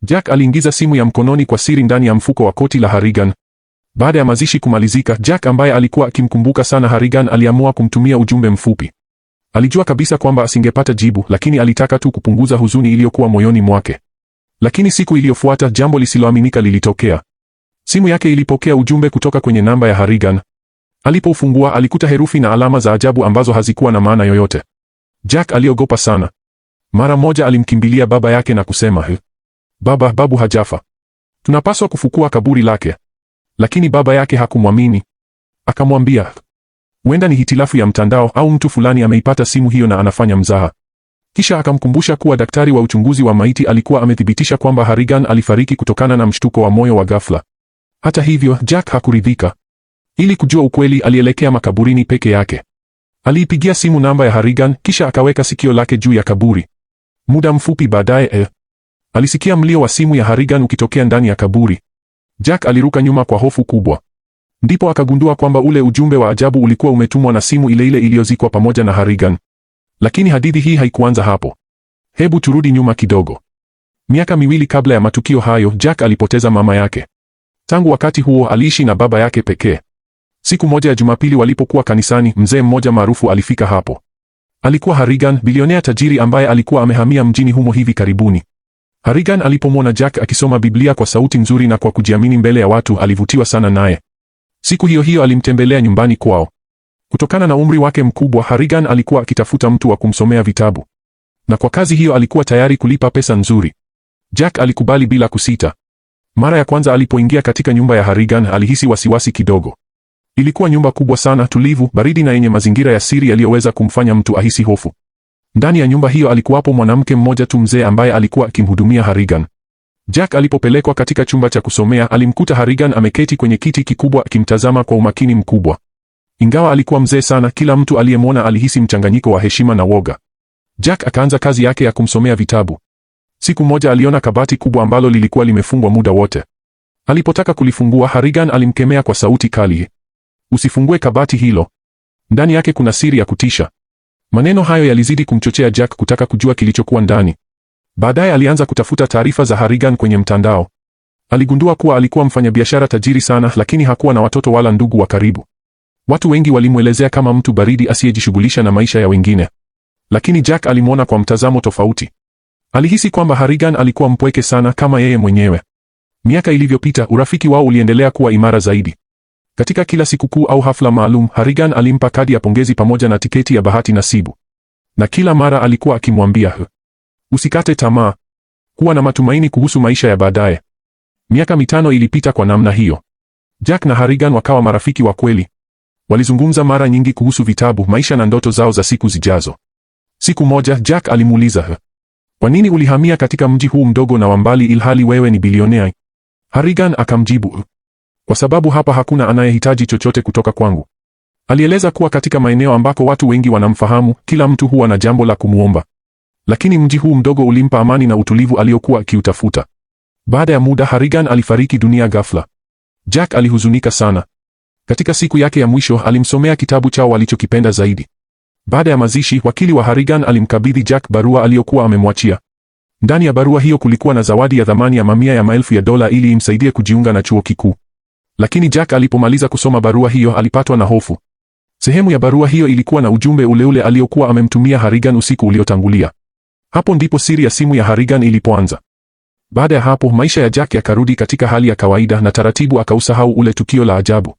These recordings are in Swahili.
Jack aliingiza simu ya mkononi kwa siri ndani ya mfuko wa koti la Harrigan. Baada ya mazishi kumalizika, Jack ambaye alikuwa akimkumbuka sana Harrigan aliamua kumtumia ujumbe mfupi. Alijua kabisa kwamba asingepata jibu, lakini alitaka tu kupunguza huzuni iliyokuwa moyoni mwake. Lakini siku iliyofuata jambo lisiloaminika lilitokea. Simu yake ilipokea ujumbe kutoka kwenye namba ya Harrigan. Alipoufungua alikuta herufi na alama za ajabu ambazo hazikuwa na maana yoyote. Jack aliogopa sana. Mara moja alimkimbilia baba yake na kusema, "Baba, babu hajafa. Tunapaswa kufukua kaburi lake." Lakini baba yake hakumwamini. Akamwambia, "Huenda ni hitilafu ya mtandao au mtu fulani ameipata simu hiyo na anafanya mzaha." Kisha akamkumbusha kuwa daktari wa uchunguzi wa maiti alikuwa amethibitisha kwamba Harrigan alifariki kutokana na mshtuko wa moyo wa ghafla. Hata hivyo, Jack hakuridhika. Ili kujua ukweli, alielekea makaburini peke yake. Aliipigia simu namba ya Harrigan, kisha akaweka sikio lake juu ya kaburi. Muda mfupi baadaye, alisikia mlio wa simu ya Harrigan ukitokea ndani ya kaburi. Jack aliruka nyuma kwa hofu kubwa. Ndipo akagundua kwamba ule ujumbe wa ajabu ulikuwa umetumwa na simu ile ile iliyozikwa pamoja na Harrigan. Lakini hadithi hii haikuanza hapo. Hebu turudi nyuma kidogo. Miaka 2 kabla ya matukio hayo, Jack alipoteza mama yake. Tangu wakati huo aliishi na baba yake pekee. Siku moja ya Jumapili walipokuwa kanisani, mzee mmoja maarufu alifika hapo. Alikuwa Harrigan, bilionea tajiri ambaye alikuwa amehamia mjini humo hivi karibuni. Harrigan alipomwona Jack akisoma Biblia kwa sauti nzuri na kwa kujiamini mbele ya watu, alivutiwa sana naye. Siku hiyo hiyo alimtembelea nyumbani kwao. Kutokana na umri wake mkubwa, Harrigan alikuwa akitafuta mtu wa kumsomea vitabu. Na kwa kazi hiyo alikuwa tayari kulipa pesa nzuri. Jack alikubali bila kusita. Mara ya kwanza alipoingia katika nyumba ya Harrigan, alihisi wasiwasi kidogo. Ilikuwa nyumba kubwa sana, tulivu, baridi na yenye mazingira ya siri yaliyoweza kumfanya mtu ahisi hofu. Ndani ya nyumba hiyo alikuwapo mwanamke mmoja tu mzee ambaye alikuwa akimhudumia Harrigan. Jack alipopelekwa katika chumba cha kusomea, alimkuta Harrigan ameketi kwenye kiti kikubwa akimtazama kwa umakini mkubwa. Ingawa alikuwa mzee sana, kila mtu aliyemwona alihisi mchanganyiko wa heshima na woga. Jack akaanza kazi yake ya kumsomea vitabu. Siku moja aliona kabati kubwa ambalo lilikuwa limefungwa muda wote. Alipotaka kulifungua, Harrigan alimkemea kwa sauti kali, "Usifungue kabati hilo. Ndani yake kuna siri ya kutisha." Maneno hayo yalizidi kumchochea Jack kutaka kujua kilichokuwa ndani. Baadaye alianza kutafuta taarifa za Harrigan kwenye mtandao. Aligundua kuwa alikuwa mfanyabiashara tajiri sana, lakini hakuwa na watoto wala ndugu wa karibu. Watu wengi walimwelezea kama mtu baridi asiyejishughulisha na maisha ya wengine. Lakini Jack alimwona kwa mtazamo tofauti. Alihisi kwamba Harrigan alikuwa mpweke sana kama yeye mwenyewe. Miaka ilivyopita, urafiki wao uliendelea kuwa imara zaidi. Katika kila sikukuu au hafla maalum, Harrigan alimpa kadi ya pongezi pamoja na tiketi ya bahati nasibu. Na kila mara alikuwa akimwambia, "Usikate tamaa. Kuwa na matumaini kuhusu maisha ya baadaye." Miaka 5 ilipita kwa namna hiyo. Jack na Harrigan wakawa marafiki wa kweli. Walizungumza mara nyingi kuhusu vitabu, maisha na ndoto zao za siku zijazo. Siku moja Jack alimuuliza, "Kwa nini ulihamia katika mji huu mdogo na wa mbali ilhali wewe ni bilionea?" Harrigan akamjibu, "Kwa sababu hapa hakuna anayehitaji chochote kutoka kwangu." Alieleza kuwa katika maeneo ambako watu wengi wanamfahamu, kila mtu huwa na jambo la kumuomba. Lakini mji huu mdogo ulimpa amani na utulivu aliokuwa akiutafuta. Baada ya muda, Harrigan alifariki dunia ghafla. Jack alihuzunika sana. Katika siku yake ya mwisho, alimsomea kitabu chao walichokipenda zaidi. Baada ya mazishi, wakili wa Harrigan alimkabidhi Jack barua aliyokuwa amemwachia. Ndani ya barua hiyo kulikuwa na zawadi ya thamani ya mamia ya maelfu ya dola ili imsaidie kujiunga na chuo kikuu. Lakini Jack alipomaliza kusoma barua hiyo, alipatwa na hofu. Sehemu ya barua hiyo ilikuwa na ujumbe ule ule aliokuwa amemtumia Harrigan usiku uliotangulia. Hapo ndipo siri ya simu ya Harrigan ilipoanza. Baada ya hapo, maisha ya Jack yakarudi katika hali ya kawaida na taratibu akausahau ule tukio la ajabu.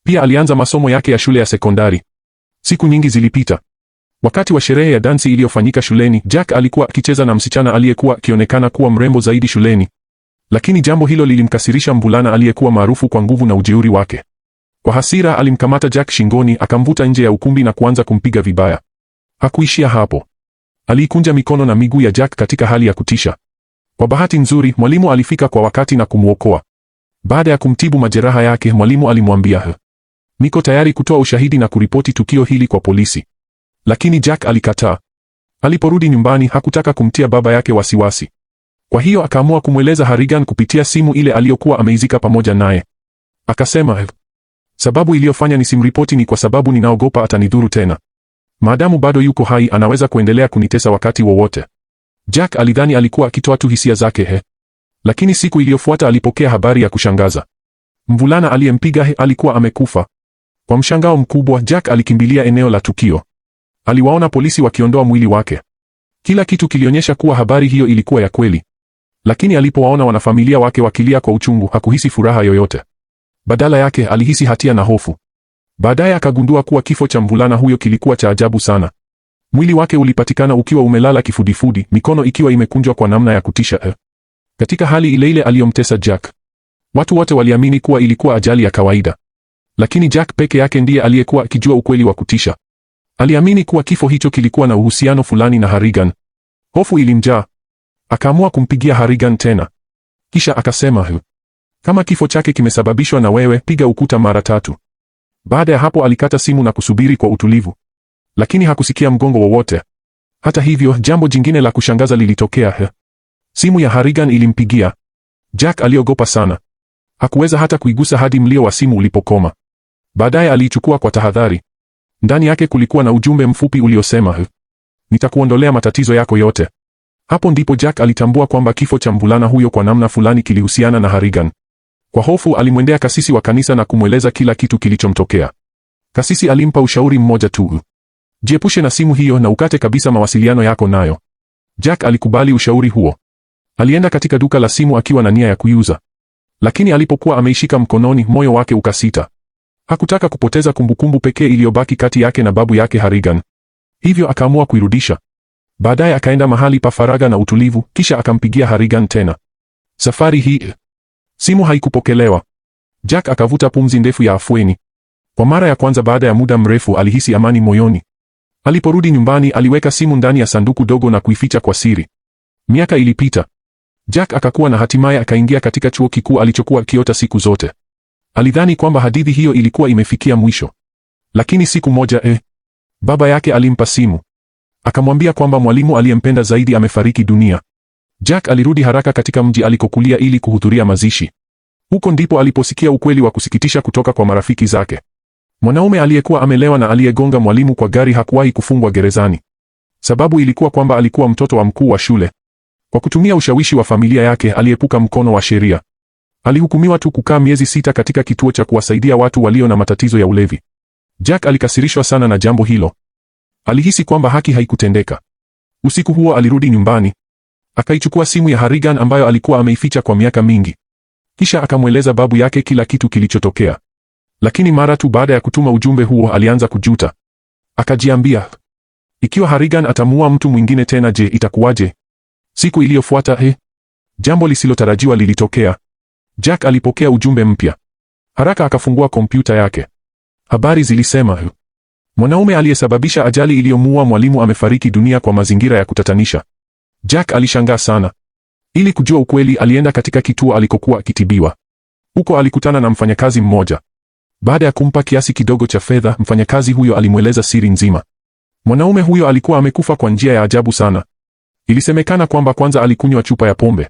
Pia alianza masomo yake ya shule ya sekondari. Siku nyingi zilipita. Wakati wa sherehe ya dansi iliyofanyika shuleni, Jack alikuwa akicheza na msichana aliyekuwa akionekana kuwa mrembo zaidi shuleni. Lakini jambo hilo lilimkasirisha mvulana aliyekuwa maarufu kwa nguvu na ujeuri wake. Kwa hasira alimkamata Jack shingoni, akamvuta nje ya ukumbi na kuanza kumpiga vibaya. Hakuishia hapo. Aliikunja mikono na miguu ya Jack katika hali ya kutisha. Kwa bahati nzuri, mwalimu alifika kwa wakati na kumwokoa. Baada ya kumtibu majeraha yake, mwalimu alimwambia, "Niko tayari kutoa ushahidi na kuripoti tukio hili kwa polisi." Lakini Jack alikataa. Aliporudi nyumbani, hakutaka kumtia baba yake wasiwasi. Kwa hiyo akaamua kumweleza Harrigan kupitia simu ile aliyokuwa ameizika pamoja naye. Akasema, "Sababu iliyofanya nisimripoti ni kwa sababu ninaogopa atanidhuru tena. Maadamu bado yuko hai, anaweza kuendelea kunitesa wakati wowote." Jack alidhani alikuwa akitoa tu hisia zake. Lakini siku iliyofuata alipokea habari ya kushangaza. Mvulana aliyempiga alikuwa amekufa. Kwa mshangao mkubwa, Jack alikimbilia eneo la tukio. Aliwaona polisi wakiondoa mwili wake. Kila kitu kilionyesha kuwa habari hiyo ilikuwa ya kweli. Lakini alipowaona wanafamilia wake wakilia kwa uchungu, hakuhisi furaha yoyote. Badala yake alihisi hatia na hofu. Baadaye akagundua kuwa kifo cha mvulana huyo kilikuwa cha ajabu sana. Mwili wake ulipatikana ukiwa umelala kifudifudi, mikono ikiwa imekunjwa kwa namna ya kutisha. Katika hali ile ile aliyomtesa Jack. Watu wote waliamini kuwa ilikuwa ajali ya kawaida. Lakini Jack peke yake ndiye aliyekuwa akijua ukweli wa kutisha. Aliamini kuwa kifo hicho kilikuwa na uhusiano fulani na Harrigan. Hofu ilimjaa. Akaamua kumpigia Harrigan tena. Kisha akasema, kama kifo chake kimesababishwa na wewe, piga ukuta mara 3. Baada ya hapo alikata simu na kusubiri kwa utulivu. Lakini hakusikia mgongo wowote. Hata hivyo, jambo jingine la kushangaza lilitokea. Simu ya Harrigan ilimpigia. Jack aliogopa sana. Hakuweza hata kuigusa hadi mlio wa simu ulipokoma. Baadaye aliichukua kwa tahadhari. Ndani yake kulikuwa na ujumbe mfupi uliosema, nitakuondolea matatizo yako yote. Hapo ndipo Jack alitambua kwamba kifo cha mvulana huyo kwa namna fulani kilihusiana na Harrigan. Kwa hofu alimwendea kasisi wa kanisa na kumweleza kila kitu kilichomtokea. Kasisi alimpa ushauri mmoja tu. Jiepushe na simu hiyo na ukate kabisa mawasiliano yako nayo. Jack alikubali ushauri huo. Alienda katika duka la simu akiwa na nia ya kuiuza. Lakini alipokuwa ameishika mkononi, moyo wake ukasita. Hakutaka kupoteza kumbukumbu pekee iliyobaki kati yake na babu yake Harrigan. Hivyo akaamua kuirudisha. Baadaye akaenda mahali pa faragha na utulivu, kisha akampigia Harrigan tena. Safari hii simu haikupokelewa. Jack akavuta pumzi ndefu ya afueni. Kwa mara ya kwanza baada ya muda mrefu alihisi amani moyoni. Aliporudi nyumbani aliweka simu ndani ya sanduku dogo na kuificha kwa siri. Miaka ilipita. Jack akakuwa na hatimaye akaingia katika chuo kikuu alichokuwa akiota siku zote. Alidhani kwamba hadithi hiyo ilikuwa imefikia mwisho. Lakini siku moja baba yake alimpa simu. Akamwambia kwamba mwalimu aliyempenda zaidi amefariki dunia. Jack alirudi haraka katika mji alikokulia ili kuhudhuria mazishi. Huko ndipo aliposikia ukweli wa kusikitisha kutoka kwa marafiki zake. Mwanaume aliyekuwa amelewa na aliyegonga mwalimu kwa gari hakuwahi kufungwa gerezani. Sababu ilikuwa kwamba alikuwa mtoto wa mkuu wa shule. Kwa kutumia ushawishi wa familia yake aliepuka mkono wa sheria. Alihukumiwa tu kukaa miezi 6 katika kituo cha kuwasaidia watu walio na matatizo ya ulevi. Jack alikasirishwa sana na jambo hilo. Alihisi kwamba haki haikutendeka. Usiku huo alirudi nyumbani. Akaichukua simu ya Harrigan ambayo alikuwa ameificha kwa miaka mingi. Kisha akamweleza babu yake kila kitu kilichotokea. Lakini mara tu baada ya kutuma ujumbe huo alianza kujuta. Akajiambia, ikiwa Harrigan atamuua mtu mwingine tena, je, itakuwaje? Siku iliyofuata jambo lisilotarajiwa lilitokea. Jack alipokea ujumbe mpya. Haraka akafungua kompyuta yake. Habari zilisema, mwanaume aliyesababisha ajali iliyomuua mwalimu amefariki dunia kwa mazingira ya kutatanisha. Jack alishangaa sana. Ili kujua ukweli alienda katika kituo alikokuwa akitibiwa. Huko alikutana na mfanyakazi mmoja. Baada ya kumpa kiasi kidogo cha fedha, mfanyakazi huyo alimweleza siri nzima. Mwanaume huyo alikuwa amekufa kwa njia ya ajabu sana. Ilisemekana kwamba kwanza alikunywa chupa ya pombe.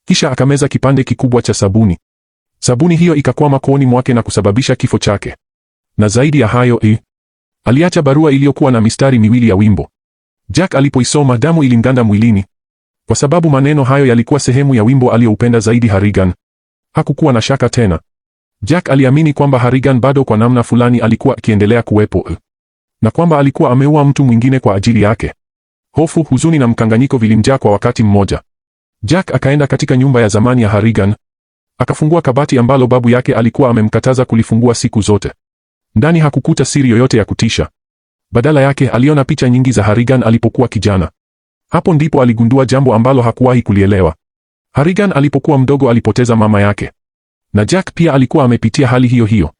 Kisha akameza kipande kikubwa cha sabuni. Sabuni hiyo ikakwama kooni mwake na kusababisha kifo chake. Na zaidi ya hayo, aliacha barua iliyokuwa na mistari miwili ya wimbo. Jack alipoisoma damu ilimganda mwilini. Kwa sababu maneno hayo yalikuwa sehemu ya wimbo aliyoupenda zaidi Harrigan. Hakukuwa na shaka tena. Jack aliamini kwamba Harrigan bado kwa namna fulani alikuwa akiendelea kuwepo. Na kwamba alikuwa ameua mtu mwingine kwa ajili yake. Hofu, huzuni na mkanganyiko vilimjaa kwa wakati mmoja. Jack akaenda katika nyumba ya zamani ya Harrigan. Akafungua kabati ambalo babu yake alikuwa amemkataza kulifungua siku zote. Ndani hakukuta siri yoyote ya kutisha. Badala yake aliona picha nyingi za Harrigan alipokuwa kijana. Hapo ndipo aligundua jambo ambalo hakuwahi kulielewa. Harrigan alipokuwa mdogo alipoteza mama yake. Na Jack pia alikuwa amepitia hali hiyo hiyo.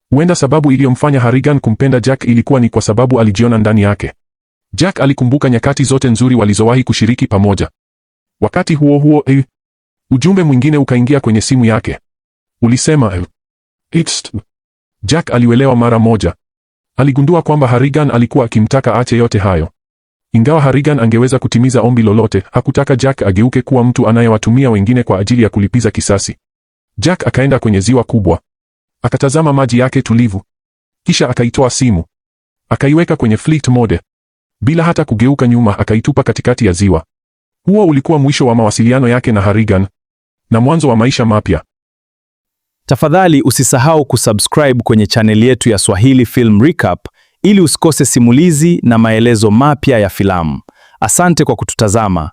Huenda sababu iliyomfanya Harrigan kumpenda Jack ilikuwa ni kwa sababu alijiona ndani yake. Jack alikumbuka nyakati zote nzuri walizowahi kushiriki pamoja. Wakati huo huo, ujumbe mwingine ukaingia kwenye simu yake. Ulisema, Jack aliuelewa mara moja. Aligundua kwamba Harrigan alikuwa akimtaka aache yote hayo. Ingawa Harrigan angeweza kutimiza ombi lolote, hakutaka Jack ageuke kuwa mtu anayewatumia wengine kwa ajili ya kulipiza kisasi. Jack akaenda kwenye ziwa kubwa. Akatazama maji yake tulivu. Kisha akaitoa simu. Akaiweka kwenye flight mode. Bila hata kugeuka nyuma akaitupa katikati ya ziwa. Huo ulikuwa mwisho wa mawasiliano yake na Harrigan. na mwanzo wa maisha mapya. Tafadhali usisahau kusubscribe kwenye chaneli yetu ya Swahili Film Recap ili usikose simulizi na maelezo mapya ya filamu. Asante kwa kututazama.